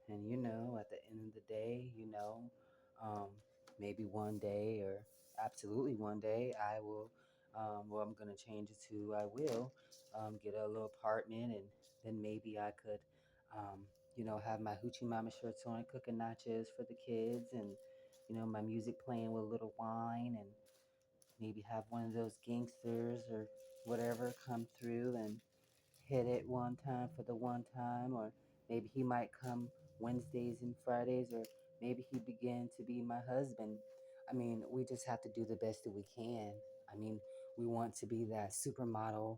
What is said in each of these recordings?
And at the end of the day, um, maybe one day or absolutely one day I will, well, I'm going to change it to I will get a little apartment, and then maybe I could, um, have my Hoochie Mama shirts on, cooking nachos for the kids, and, my music playing with a little wine, and maybe have one of those gangsters or whatever come through and hit it one time for the one time, or maybe he might come Wednesdays and Fridays, or maybe he begin to be my husband. I mean, we just have to do the best that we can. I mean, we want to be that supermodel,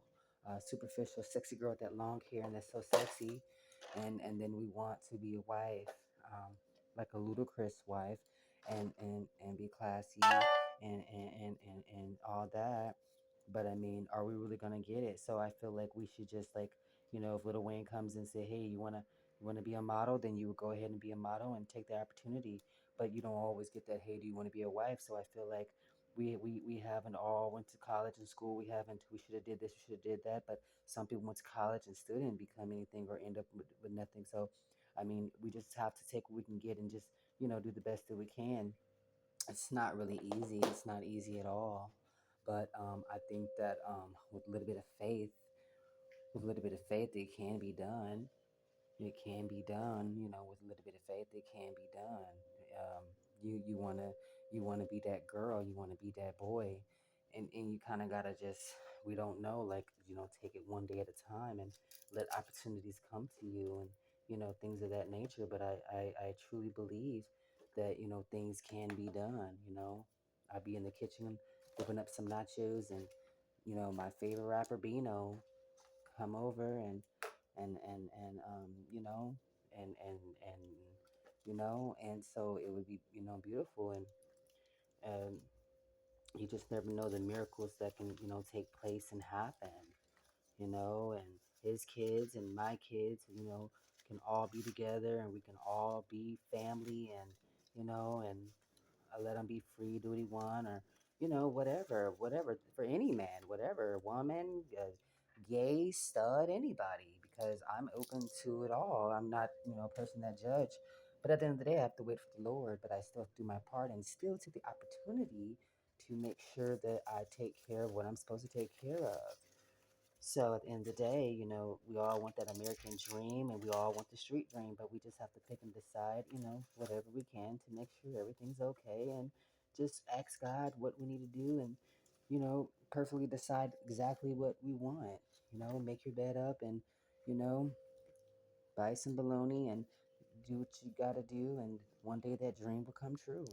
superficial, sexy girl with that long hair and that's so sexy, and then we want to be a wife, like a ludicrous wife, and be classy and all that. But I mean, are we really gonna get it? So I feel like we should just like, if Little Wayne comes and say, "Hey, you wanna be a model?" Then you would go ahead and be a model and take the opportunity. But you don't always get that, "Hey, do you want to be a wife?" So I feel like we haven't all went to college and school. We haven't. We should have did this. We should have did that. But some people went to college and still didn't become anything or end up with nothing. So, I mean, we just have to take what we can get and just do the best that we can. It's not really easy. It's not easy at all. But I think that with a little bit of faith, it can be done. It can be done. With a little bit of faith, it can be done. Um, you wanna be that girl. You wanna be that boy, and you kind of gotta just, we don't know, like, take it one day at a time and let opportunities come to you, and things of that nature. But I truly believe that things can be done. I'd be in the kitchen whipping up some nachos, and my favorite rapper Bino come over, and and and so it would be beautiful, and you just never know the miracles that can take place and happen, and his kids and my kids, can all be together, and we can all be family, and I let him be free, do what he want, or whatever for any man, whatever woman, gay, stud, anybody, because I'm open to it all. I'm not a person that judge, but at the end of the day, I have to wait for the Lord. But I still have to do my part and still take the opportunity to make sure that I take care of what I'm supposed to take care of. So at the end of the day, we all want that American dream and we all want the street dream, but we just have to pick and decide, whatever we can to make sure everything's okay, and just ask God what we need to do, and, perfectly decide exactly what we want. Make your bed up, and, you know, buy some bologna and do what you got to do, and one day that dream will come true.